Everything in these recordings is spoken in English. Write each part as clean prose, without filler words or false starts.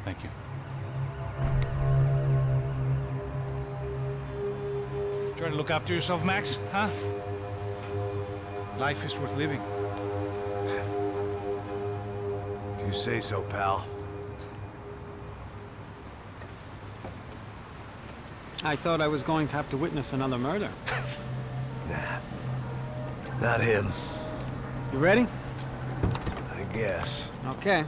Thank you. Try to look after yourself, Max, huh? Life is worth living. If you say so, pal. I thought I was going to have to witness another murder. Nah. Not him. You ready? I guess. Okay.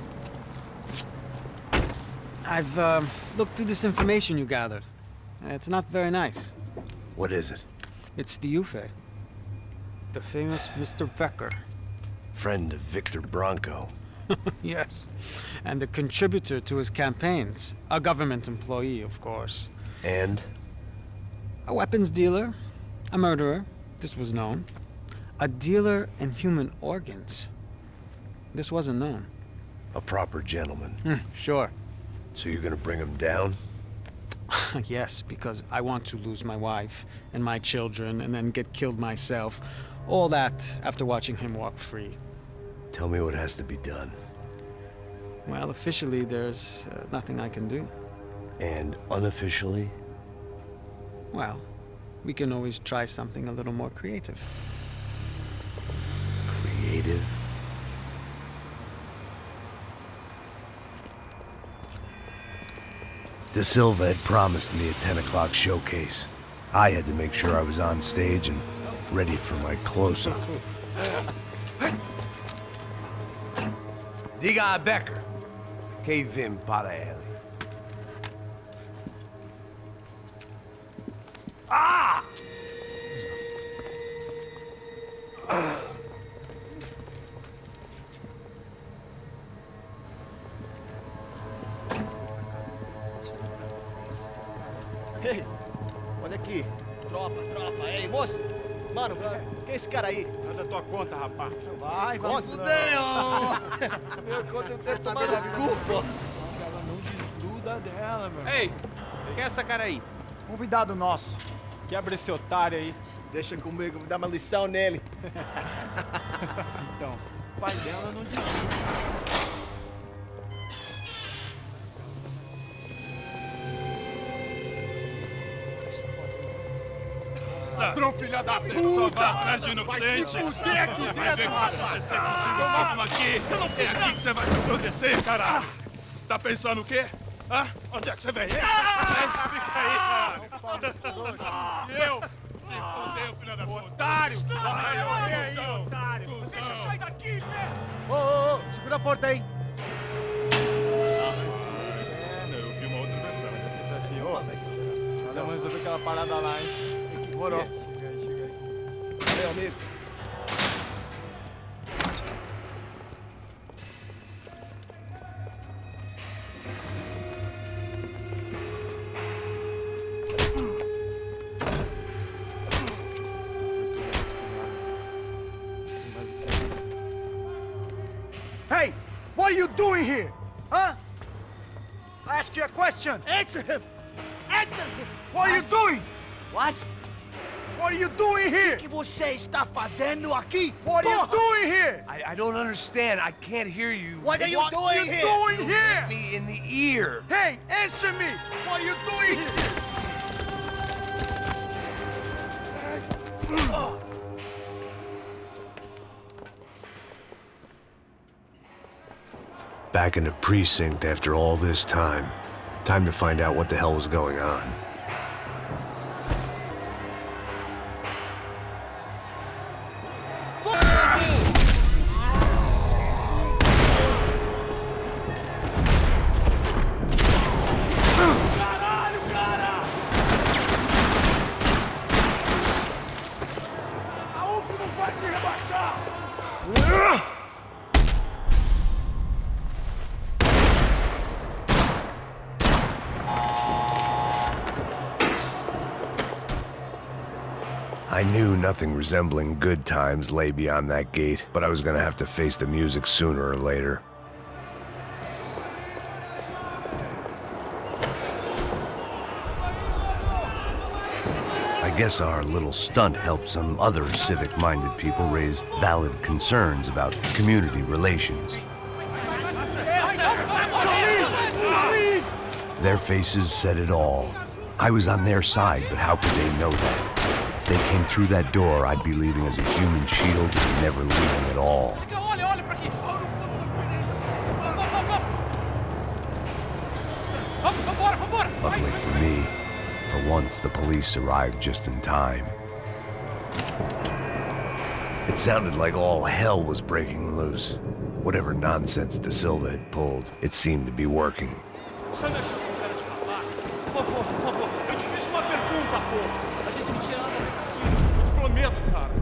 I've looked through this information you gathered. It's not very nice. What is it? It's the Ufe. The famous Mr. Becker. Friend of Victor Bronco. Yes. And a contributor to his campaigns. A government employee, of course. And? A weapons dealer. A murderer. This was known. A dealer in human organs. This wasn't known. A proper gentleman. Sure. So you're gonna bring him down? Yes, because I want to lose my wife and my children and then get killed myself. All that after watching him walk free. Tell me what has to be done. Well, officially, there's nothing I can do. And unofficially? Well, we can always try something a little more creative. Creative? De Silva had promised me a 10 o'clock showcase. I had to make sure I was on stage and ready for my close-up. Diga a Becker. Que vim para ele. Ah! Ei, olha aqui. Tropa. Ei, moço. Mano, quem é esse cara aí? Nada da tua conta, rapaz. Vai se fuder, ó. Meu conta eu tenho tomar no cu, pô. Ela não desgruda dela, meu. Ei, quem é essa cara aí? Convidado nosso. Quebra esse otário aí. Deixa comigo, vou dar uma lição nele. Então, o pai dela não desgruda. Ladrão, filha da puta! Vai atrás de inocente! Vai ver o que vai acontecer contigo! Vamos aqui! Eu não fiz nada! É aqui que você vai se acontecer, caralho! Tá pensando o quê? Hã? Onde é que você vem? Fica aí, caralho! E eu? Se fodeu, filha da puta! Otário! Vai, aí, otário! Deixa eu sair daqui, né? Ô, segura a porta aí. Eu vi uma outra versão. Vamos resolver aquela parada lá, hein? Demorou. Chega aí. Meu amigo. Hey, what are you doing here? Huh? I ask you a question. Answer him! Answer him! What are you doing? What? What are you doing here? O que você está fazendo aqui? What are you Porra! doing here? I don't understand. I can't hear you. What are you What doing are you here? doing here? Me in the ear. Hey, answer me! What are you doing here? Back in the precinct after all this time. Time to find out what the hell was going on. A UF não vai se rebaixar! I knew nothing resembling good times lay beyond that gate, but I was gonna have to face the music sooner or later. I guess our little stunt helped some other civic-minded people raise valid concerns about community relations. Julinho! Their faces said it all. I was on their side, but how could they know that? If they came through that door, I'd be leaving as a human shield and never leaving at all. Luckily for me, for once the police arrived just in time. It sounded like all hell was breaking loose. Whatever nonsense De Silva had pulled, it seemed to be working. Você não achou que eu quero te matar? Por favor, por favor. Eu te fiz uma pergunta, pô. A gente não tinha nada a ver com aquilo. Eu te prometo, cara.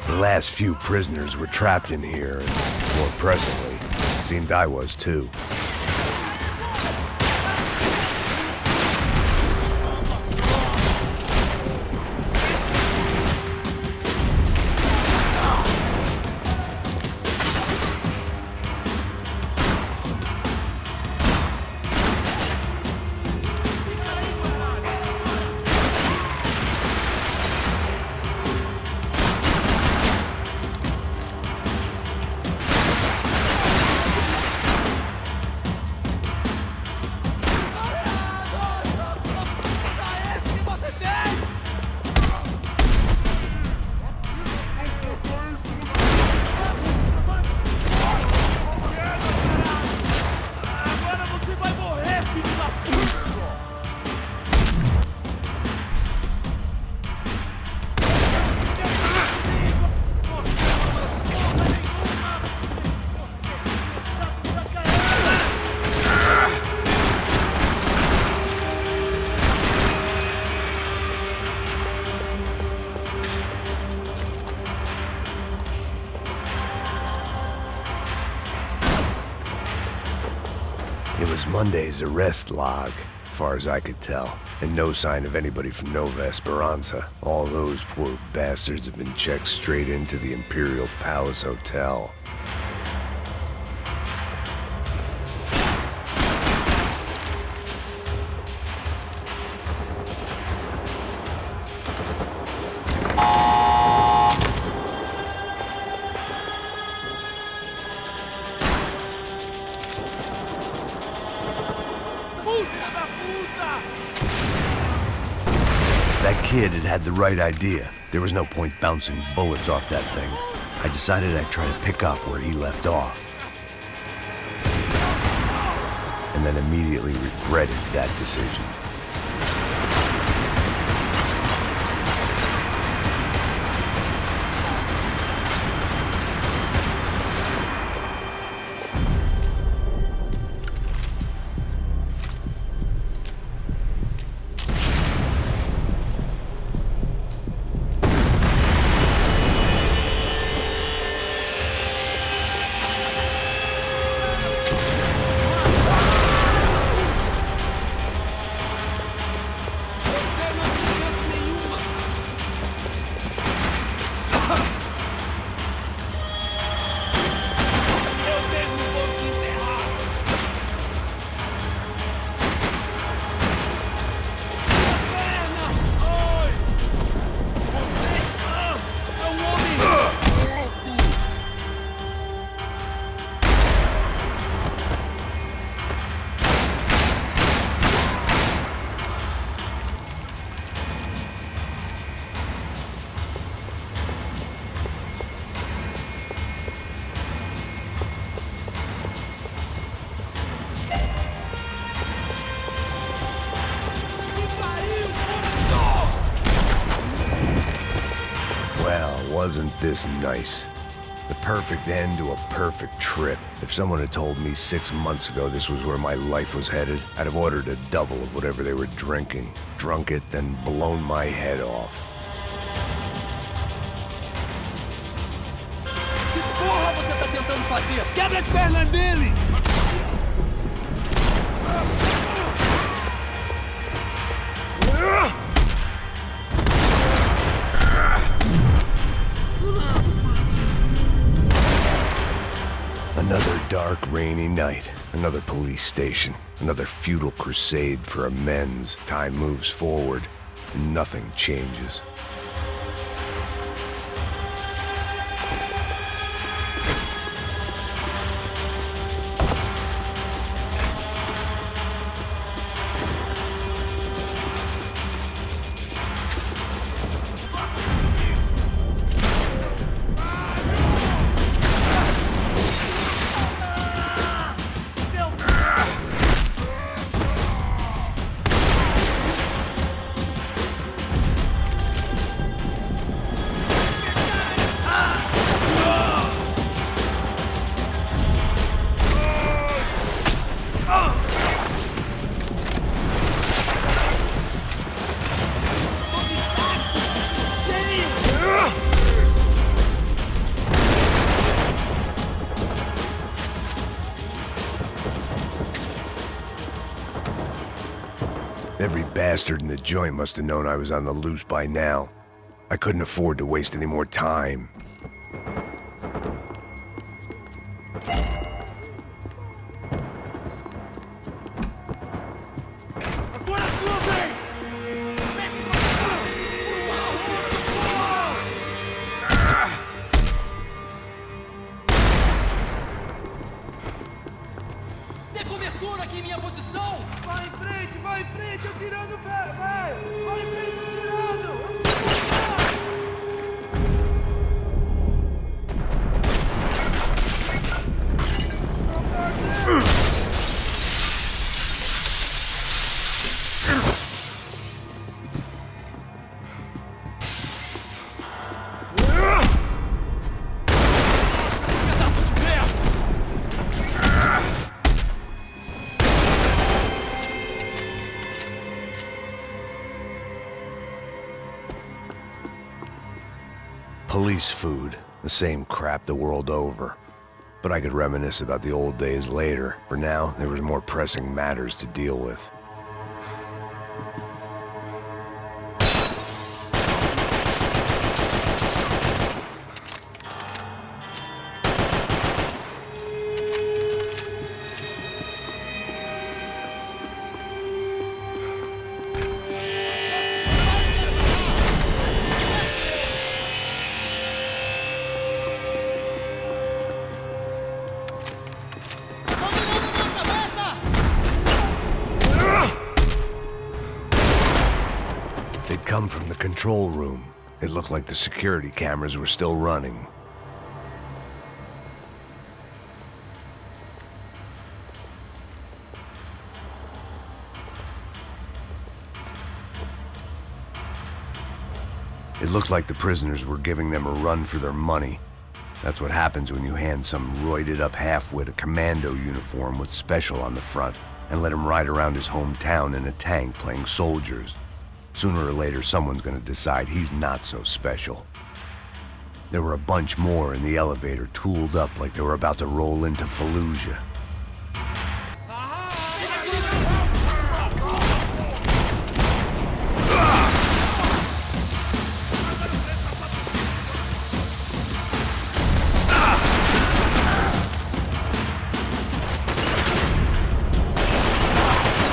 The last few prisoners were trapped in here, and more presently, seemed I was too. It was Monday's arrest log, as far as I could tell, and no sign of anybody from Nova Esperanza. All those poor bastards have been checked straight into the Imperial Palace Hotel. That kid had the right idea. There was no point bouncing bullets off that thing. I decided I'd try to pick up where he left off. And then immediately regretted that decision. wasn't this nice. The perfect end to a perfect trip. If someone had told me 6 months ago this was where my life was headed, I'd have ordered a double of whatever they were drinking, drunk it, then blown my head off. Que porra você tá tentando fazer? Quebra as pernas dele! Another dark, rainy night. Another police station. Another futile crusade for amends. Time moves forward, and nothing changes. Every bastard in the joint must have known I was on the loose by now. I couldn't afford to waste any more time. Tem cobertura aqui em minha posição! Vai em frente, atirando, velho! Vai em frente, atirando! Eu sei pedaço de merda! Police food, the same crap the world over. But I could reminisce about the old days later. For now, there was more pressing matters to deal with. They'd come from the control room. It looked like the security cameras were still running. It looked like the prisoners were giving them a run for their money. That's what happens when you hand some roided-up halfwit a commando uniform with special on the front and let him ride around his hometown in a tank playing soldiers. Sooner or later, someone's gonna decide he's not so special. There were a bunch more in the elevator, tooled up like they were about to roll into Fallujah.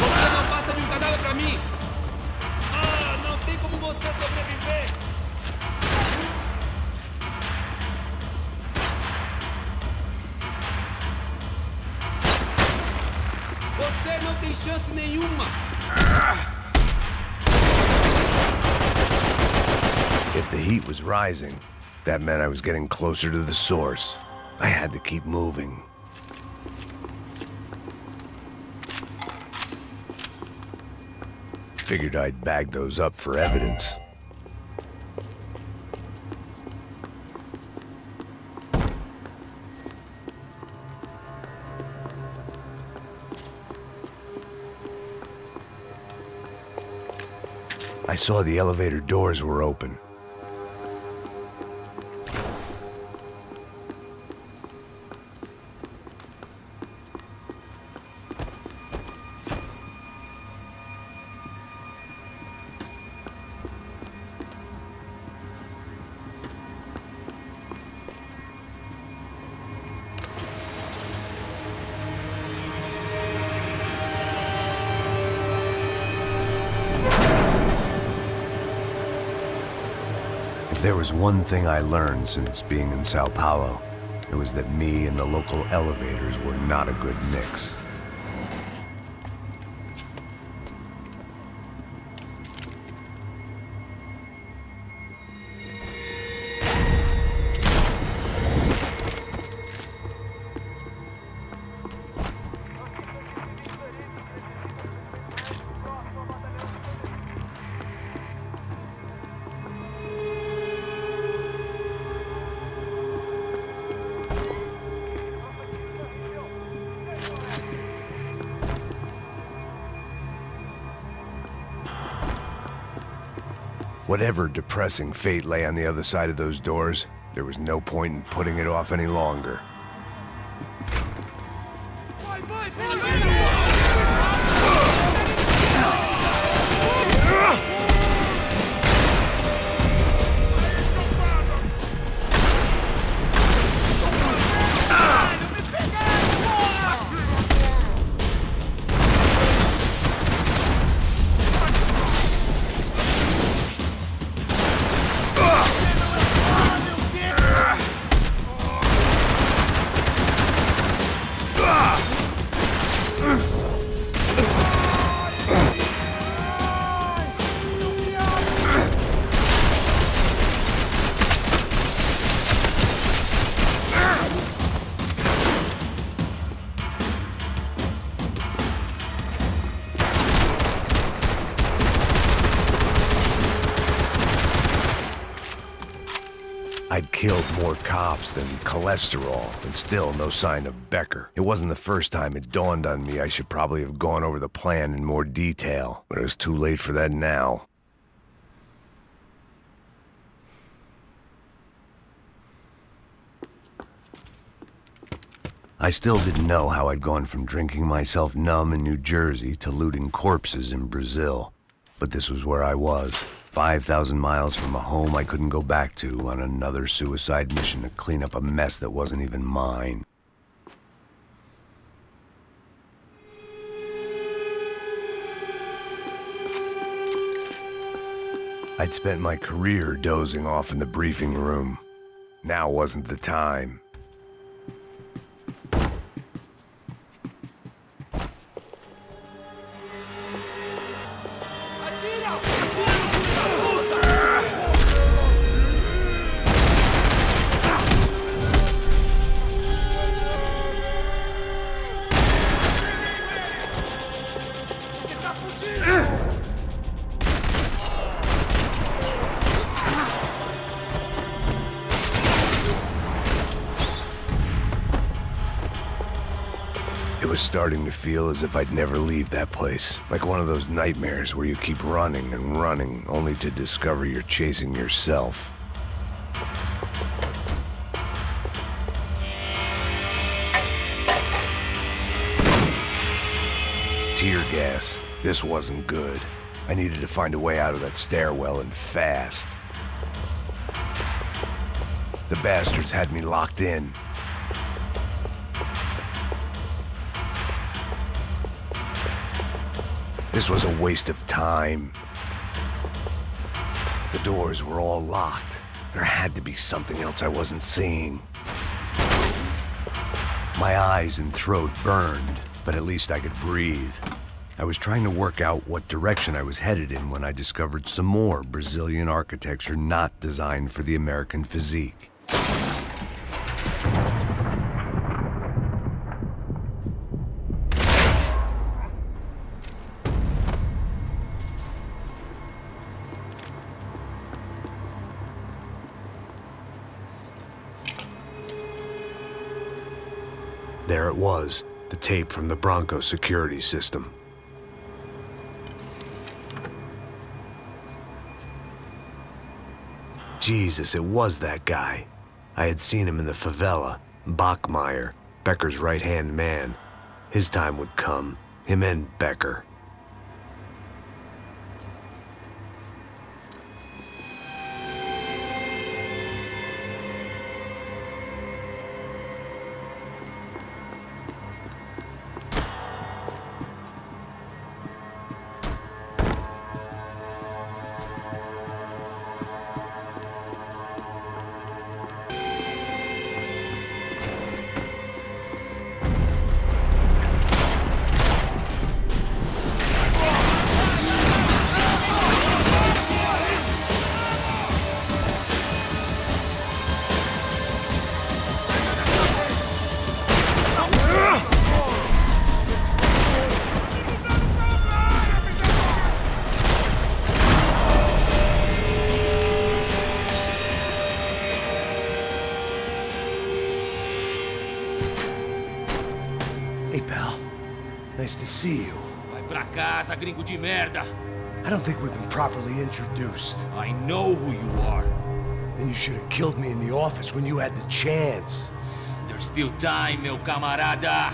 Você não passa de um cadáver pra mim! Ah, não tem como você sobreviver! Você não tem chance nenhuma! If the heat was rising, that meant I was getting closer to the source. I had to keep moving. Figured I'd bag those up for evidence. I saw the elevator doors were open. If there was one thing I learned since being in Sao Paulo, it was that me and the local elevators were not a good mix. Whatever depressing fate lay on the other side of those doors, there was no point in putting it off any longer. Vai, vai, vai! I'd killed more cops than cholesterol, and still no sign of Becker. It wasn't the first time it dawned on me I should probably have gone over the plan in more detail, but it was too late for that now. I still didn't know how I'd gone from drinking myself numb in New Jersey to looting corpses in Brazil, but this was where I was. 5,000 miles from a home I couldn't go back to on another suicide mission to clean up a mess that wasn't even mine. I'd spent my career dozing off in the briefing room. Now wasn't the time. It was starting to feel as if I'd never leave that place. Like one of those nightmares where you keep running and running, only to discover you're chasing yourself. Tear gas. This wasn't good. I needed to find a way out of that stairwell and fast. The bastards had me locked in. This was a waste of time. The doors were all locked. There had to be something else I wasn't seeing. My eyes and throat burned, but at least I could breathe. I was trying to work out what direction I was headed in when I discovered some more Brazilian architecture not designed for the American physique. There it was, the tape from the Bronco security system. Jesus, it was that guy. I had seen him in the favela. Bachmeyer, Becker's right-hand man. His time would come. Him and Becker. Hey, pal. Nice to see you. Vai pra casa, gringo de merda. I don't think we've been properly introduced. I know who you are. Then you should have killed me in the office when you had the chance. There's still time, meu camarada.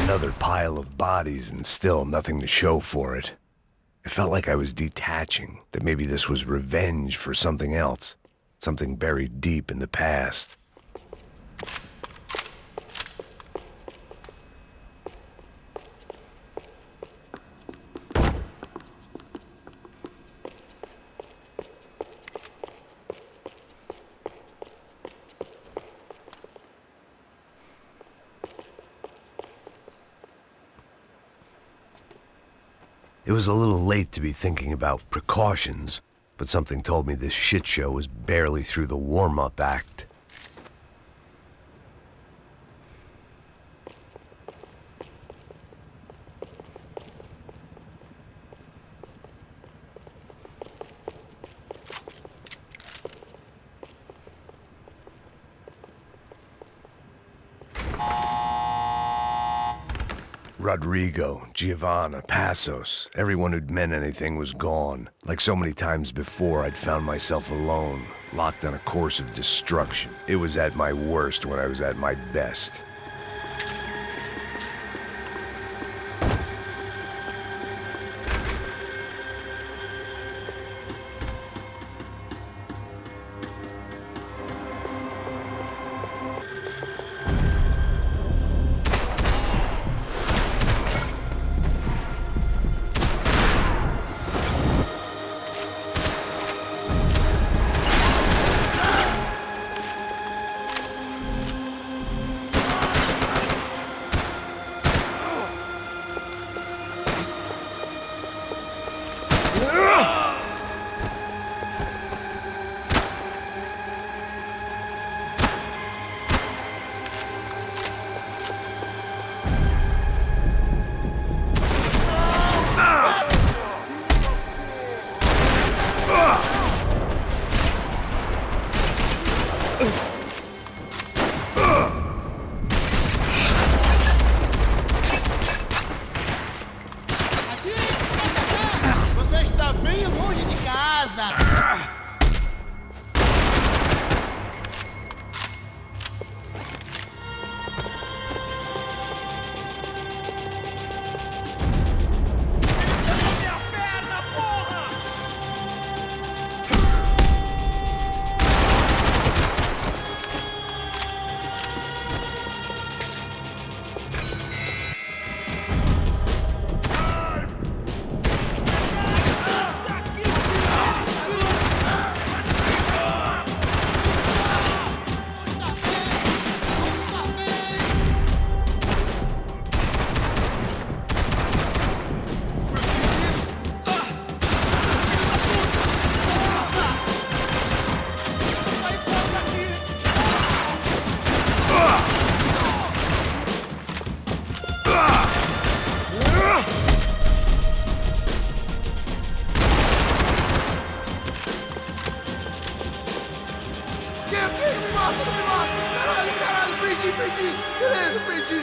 Another pile of bodies and still nothing to show for it. It felt like I was detaching, that maybe this was revenge for something else, something buried deep in the past. It was a little late to be thinking about precautions, but something told me this shit show was barely through the warm-up act. Rodrigo, Giovanna, Passos, everyone who'd meant anything was gone. Like so many times before, I'd found myself alone, locked on a course of destruction. It was at my worst when I was at my best. Beleza, perdi.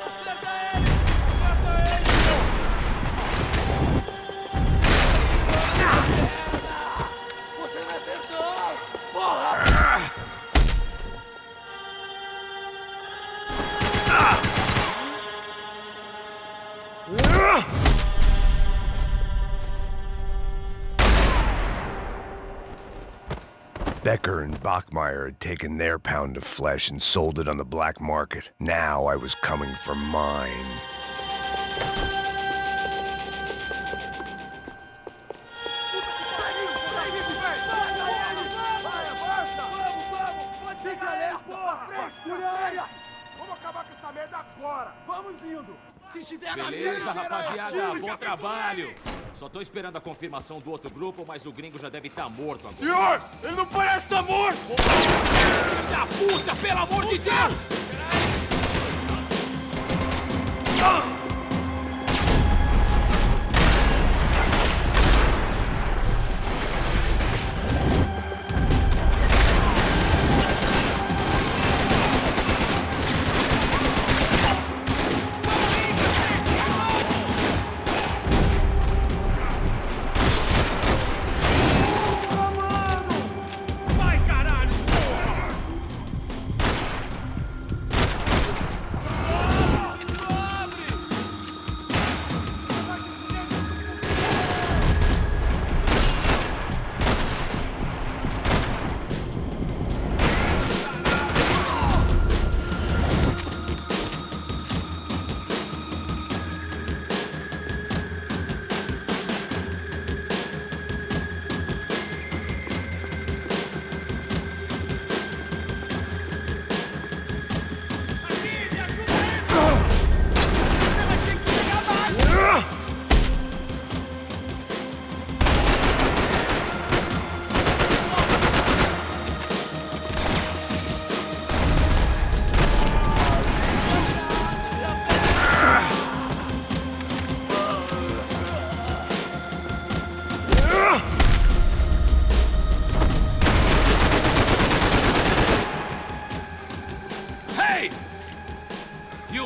Acerta ele! Acerta ele! Merda! Você me acertou! Porra! Becker and Bachmeyer had taken their pound of flesh and sold it on the black market. Now I was coming for mine. Vamos acabar com essa merda agora! Vamos indo! Se estiver na Beleza, minha, rapaziada, bom trabalho. Só tô esperando a confirmação do outro grupo, mas o gringo já deve estar morto agora. Senhor, ele não parece estar morto! Filho da puta, pelo amor de Deus! Vai, caralho!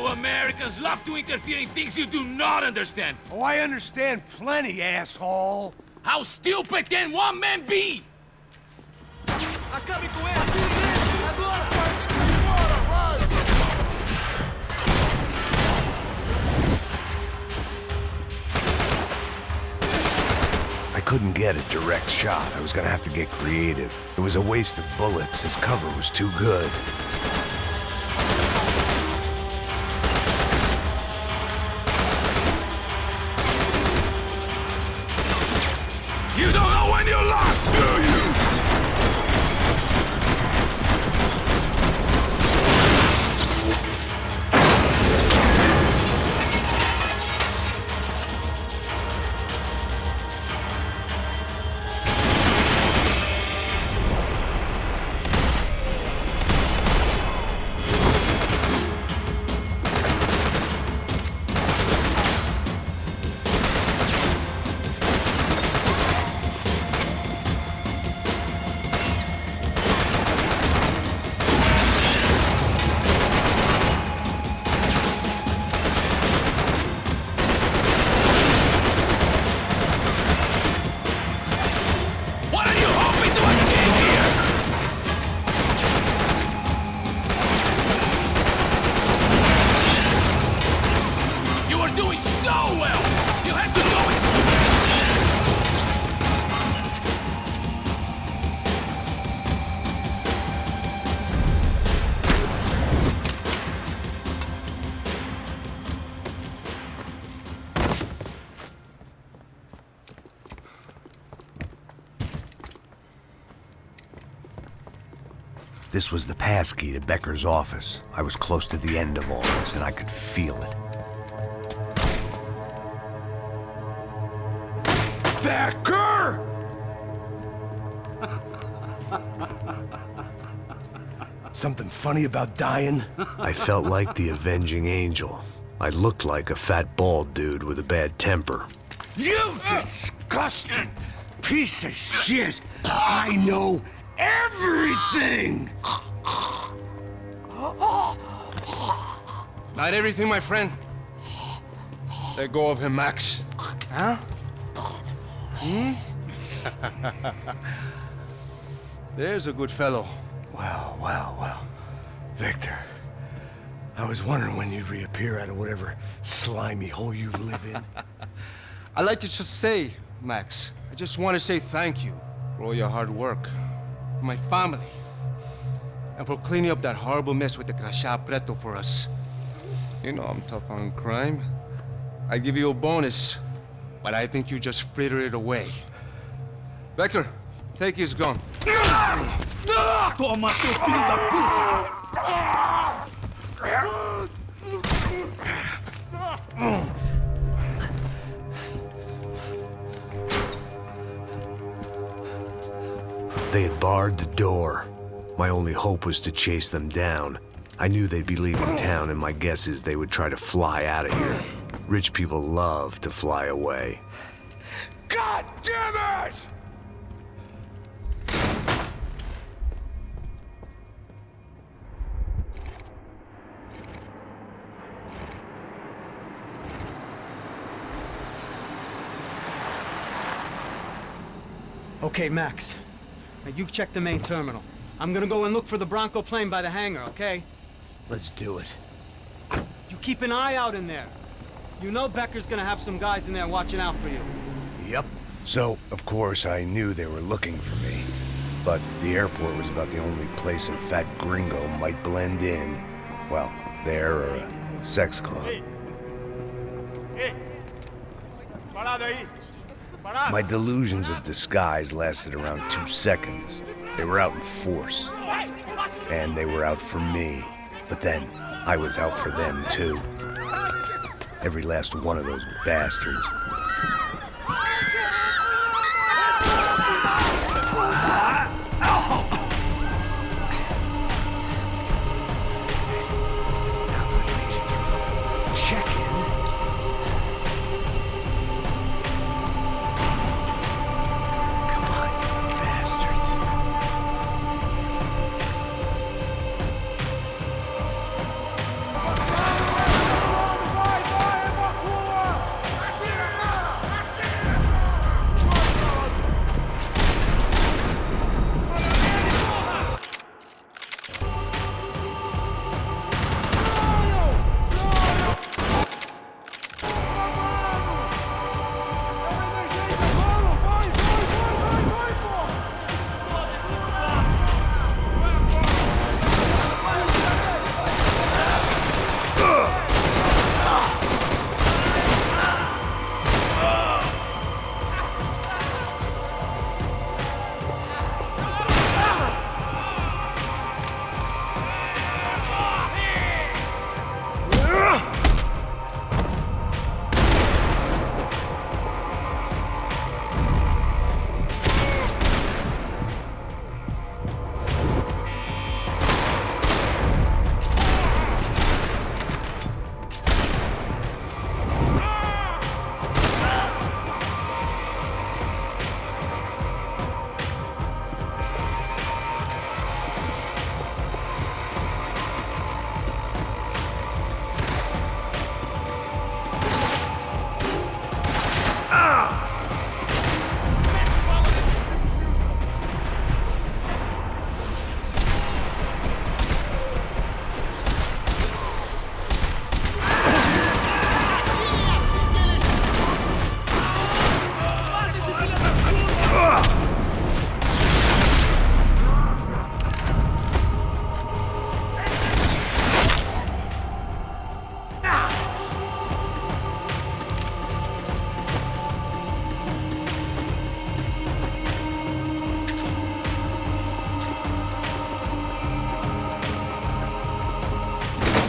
Americans love to interfere in things you do not understand. Oh, I understand plenty, asshole. How stupid can one man be? Acabe com ele! Atire nele! Agora! I couldn't get a direct shot. I was gonna have to get creative. It was a waste of bullets. His cover was too good. You don't know when you lost, do you? What are you hoping to achieve here? You were doing so well! You had to go and... This was the passkey to Becker's office. I was close to the end of all this, and I could feel it. Becker! Something funny about dying? I felt like the avenging angel. I looked like a fat bald dude with a bad temper. You disgusting piece of shit! I know everything! Not everything, my friend. Let go of him, Max. Huh? There's a good fellow. Well. Victor, I was wondering when you'd reappear out of whatever slimy hole you live in. I'd like to just say, Max, I just want to say thank you for all your hard work, for my family, and for cleaning up that horrible mess with the Crachá Preto for us. You know I'm tough on crime. I give you a bonus, but I think you just frittered it away. Becker, take his gun. Toma, seu filho da puta! They had barred the door. My only hope was to chase them down. I knew they'd be leaving town, and my guess is they would try to fly out of here. Rich people love to fly away. God damn it! Okay, Max. Now you check the main terminal. I'm gonna go and look for the Bronco plane by the hangar, okay? Let's do it. You keep an eye out in there. You know Becker's gonna have some guys in there watching out for you. Yep. So, of course, I knew they were looking for me. But the airport was about the only place a fat gringo might blend in. Well, there or a sex club. Parado aí! Parado! My delusions of disguise lasted around 2 seconds. They were out in force. And they were out for me. But then, I was out for them, too. Every last one of those bastards.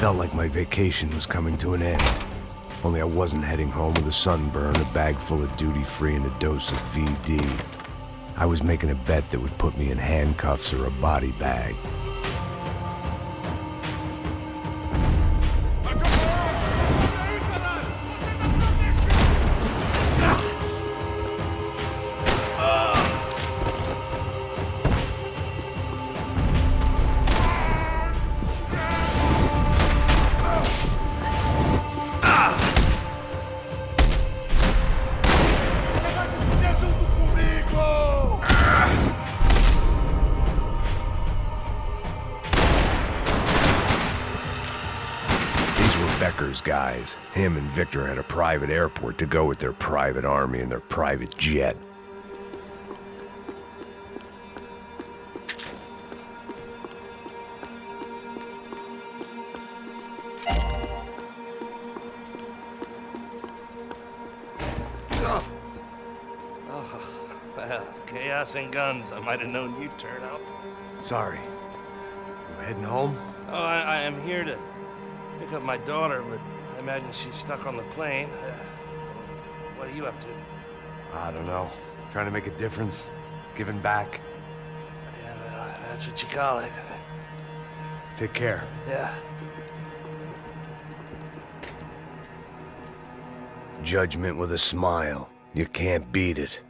Felt like my vacation was coming to an end. Only I wasn't heading home with a sunburn, a bag full of duty-free, and a dose of VD. I was making a bet that would put me in handcuffs or a body bag. Becker's guys. Him and Victor had a private airport to go with their private army and their private jet. Well, chaos and guns. I might have known you'd turn up. Sorry. You heading home? Oh, I am here to pick up my daughter, but I imagine she's stuck on the plane. What are you up to? I don't know. Trying to make a difference. Giving back. Yeah, well, that's what you call it. Take care. Yeah. Judgment with a smile. You can't beat it.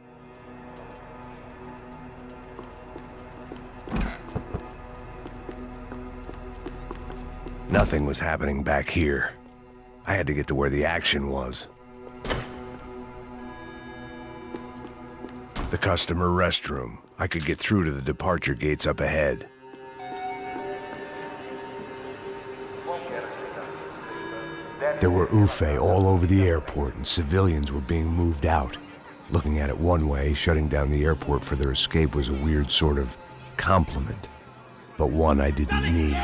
Nothing was happening back here. I had to get to where the action was. The customer restroom. I could get through to the departure gates up ahead. There were UFE all over the airport, and civilians were being moved out. Looking at it one way, shutting down the airport for their escape was a weird sort of compliment, but one I didn't need.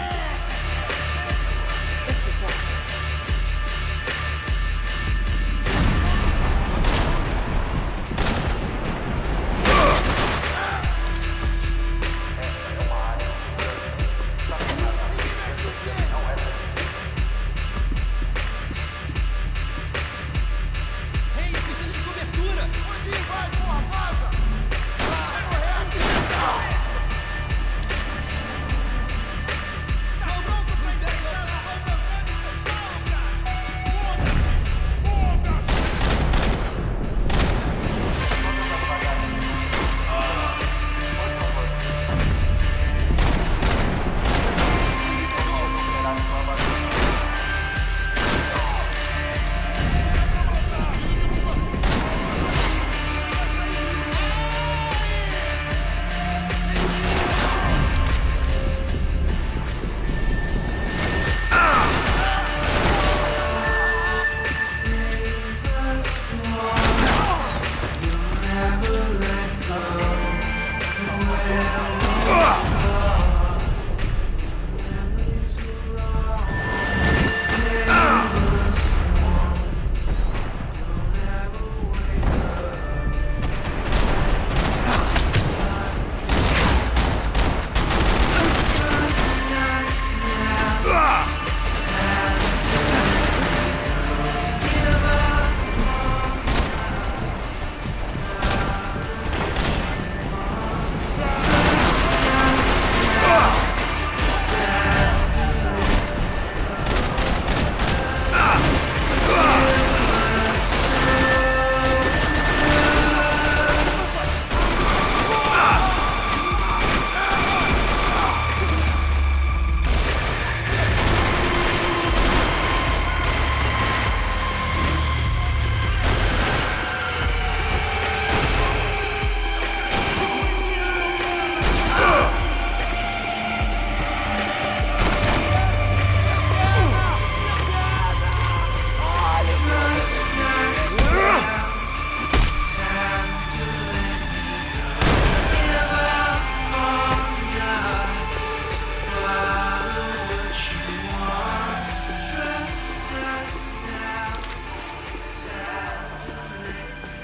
Ei, precisa de cobertura! Pode ir, vai, porra, vaza!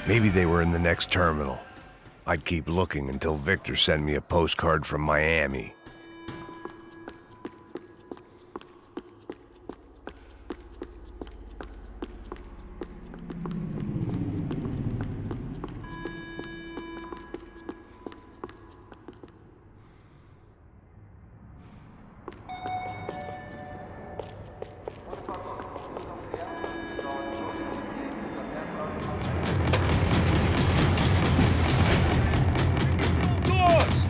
Maybe they were in the next terminal. I'd keep looking until Victor sent me a postcard from Miami. Dois!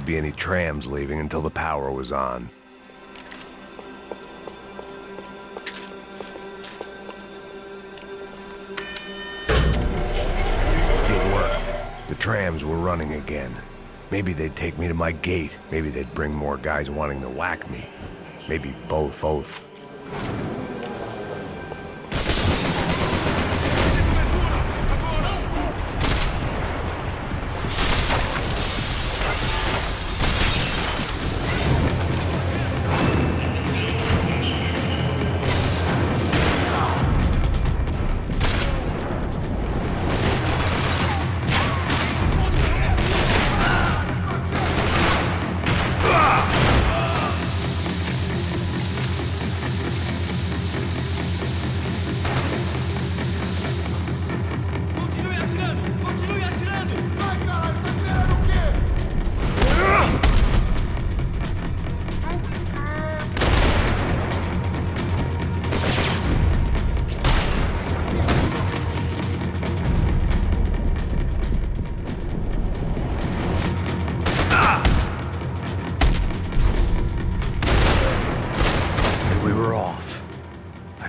there'd be any trams leaving until the power was on. It worked. The trams were running again. Maybe they'd take me to my gate. Maybe they'd bring more guys wanting to whack me. Maybe both.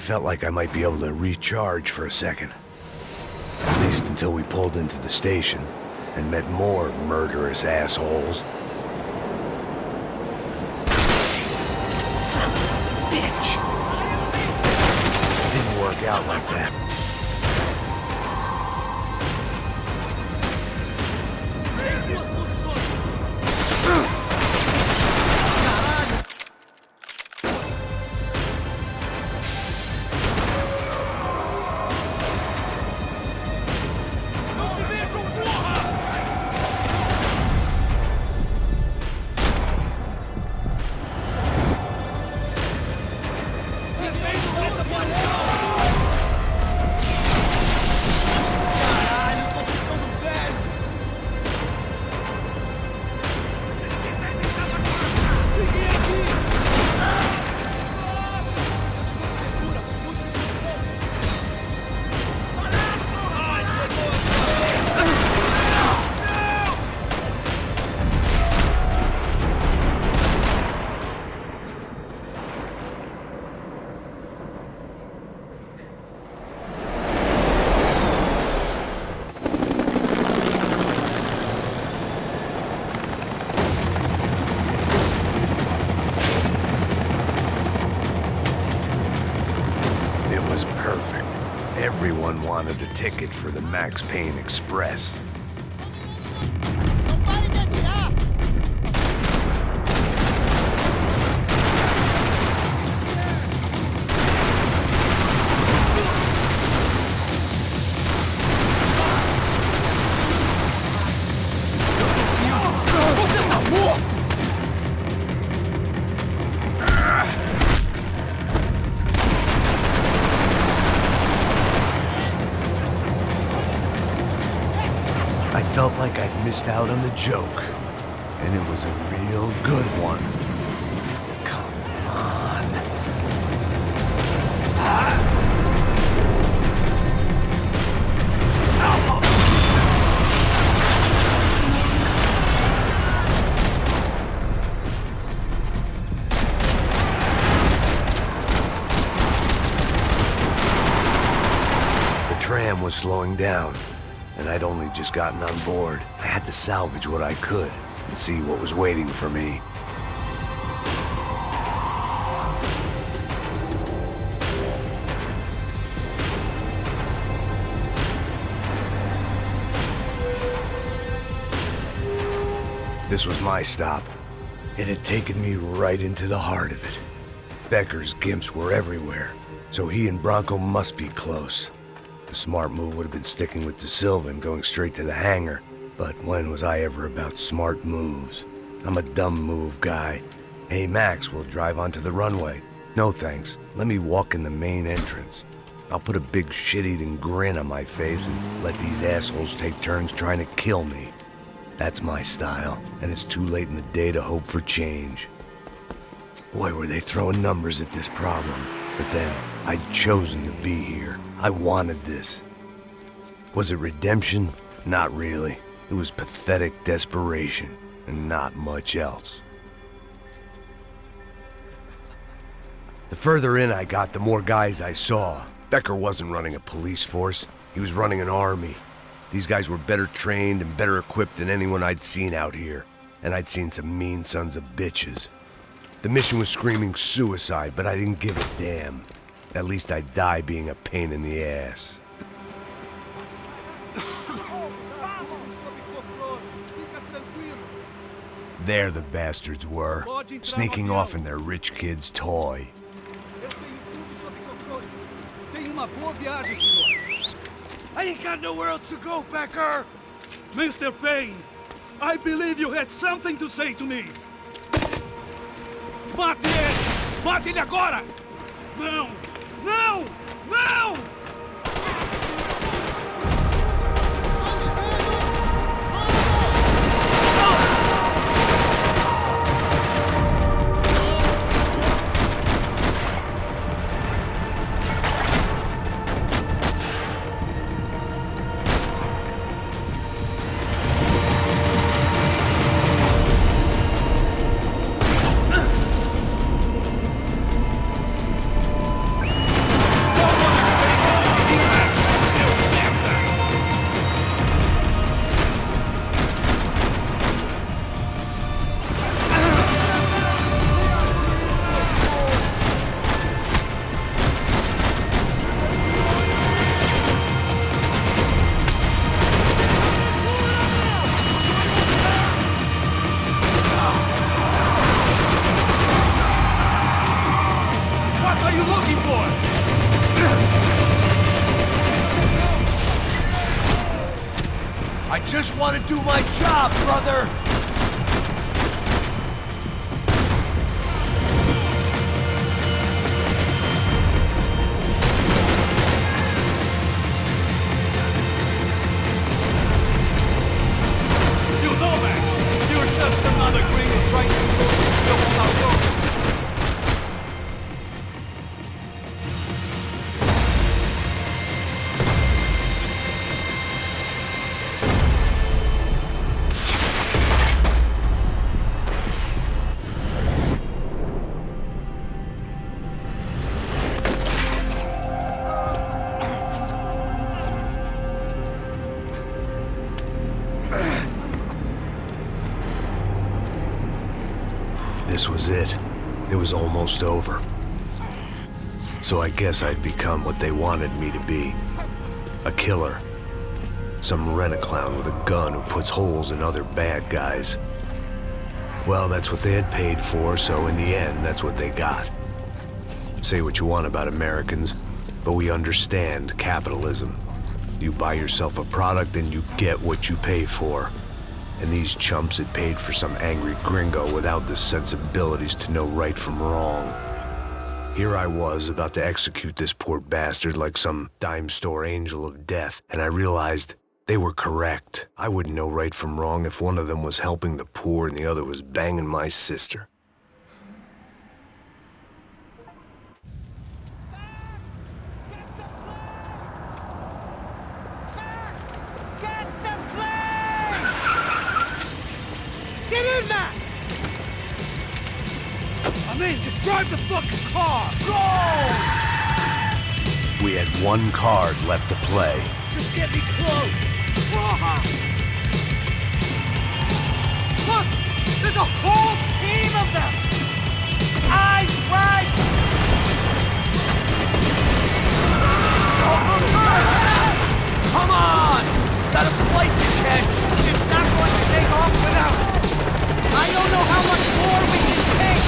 Felt like I might be able to recharge for a second. At least until we pulled into the station and met more murderous assholes. Son of a bitch! Didn't work out like that. Everyone wanted a ticket for the Max Payne Express. I felt like I'd missed out on the joke, and it was a real good one. Come on. The tram was slowing down, and I'd only just gotten on board. I had to salvage what I could and see what was waiting for me. This was my stop. It had taken me right into the heart of it. Becker's gimps were everywhere, so he and Bronco must be close. The smart move would have been sticking with De Silva and going straight to the hangar, but when was I ever about smart moves? I'm a dumb move guy. Hey Max, we'll drive onto the runway. No thanks, let me walk in the main entrance. I'll put a big shit-eating grin on my face and let these assholes take turns trying to kill me. That's my style, and it's too late in the day to hope for change. Boy, were they throwing numbers at this problem. But then, I'd chosen to be here. I wanted this. Was it redemption? Not really. It was pathetic desperation. and not much else. The further in I got, the more guys I saw. Becker wasn't running a police force. He was running an army. These guys were better trained and better equipped than anyone I'd seen out here. And I'd seen some mean sons of bitches. The mission was screaming suicide, but I didn't give a damn. At least I'd die being a pain in the ass. There the bastards were, sneaking off in their rich kid's toy. I ain't got nowhere else to go, Becker! Mr. Payne, I believe you had something to say to me. Mate ele! Mate ele agora! Não! Não! Não! I just want to do my job, brother! You know, Max, you're just another gringo trying to close his bill on our road. This was it. It was almost over. So I guess I'd become what they wanted me to be. A killer. Some rent-a-clown with a gun who puts holes in other bad guys. Well, that's what they had paid for, so in the end, that's what they got. Say what you want about Americans, but we understand capitalism. You buy yourself a product and you get what you pay for. And these chumps had paid for some angry gringo without the sensibilities to know right from wrong. Here I was, about to execute this poor bastard like some dime store angel of death, and I realized they were correct. I wouldn't know right from wrong if one of them was helping the poor and the other was banging my sister. Get in, Max! I mean, just drive the fucking car! Go! We had one card left to play. Just get me close! Look! There's a whole team of them! Eyes right! Come on! Got a flight to catch! It's not going to take off without us! I don't know how much more we can take!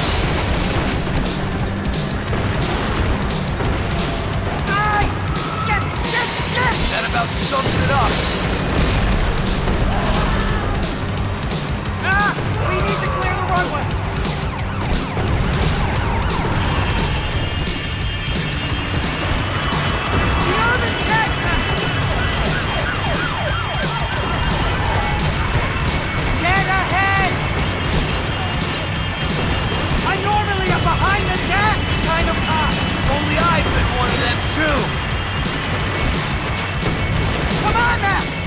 Aye! Shit! That about sums it up. We need to clear the runway! The urban tech! Dead ahead! I'm normally a behind-the-desk kind of cop! Only I've been one of them, too! Come on, Max!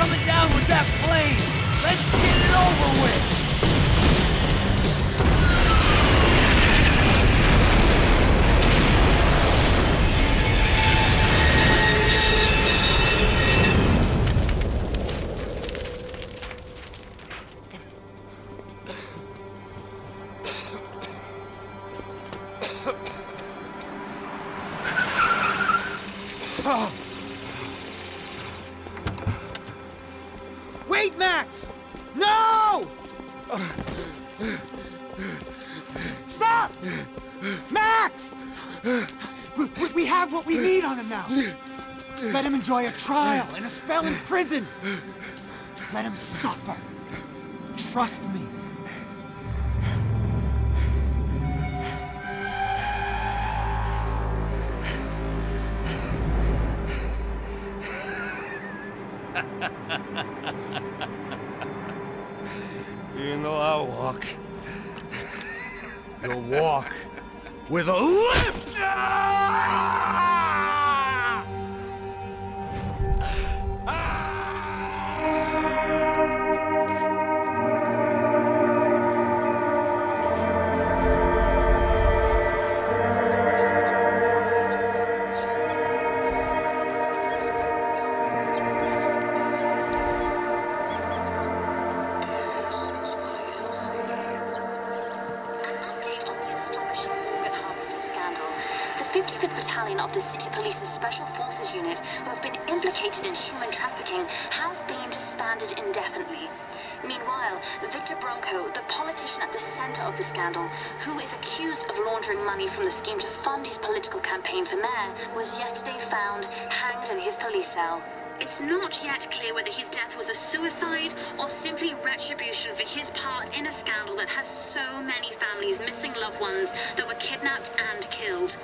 coming down with that plane. Let's get it over with. Wait, Max! No! Stop! Max! We have what we need on him now. Let him enjoy a trial and a spell in prison. Let him suffer. Trust me. You know I walk. You'll walk with a limp! The 55th Battalion of the City Police's Special Forces Unit, who have been implicated in human trafficking, has been disbanded indefinitely. Meanwhile, Victor Bronco, the politician at the center of the scandal, who is accused of laundering money from the scheme to fund his political campaign for mayor, was yesterday found hanged in his police cell. It's not yet clear whether his death was a suicide or simply retribution for his part in a scandal that has so many families missing loved ones that were kidnapped and killed.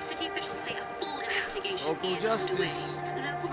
City officials say a full investigation Local is justice. underway. Local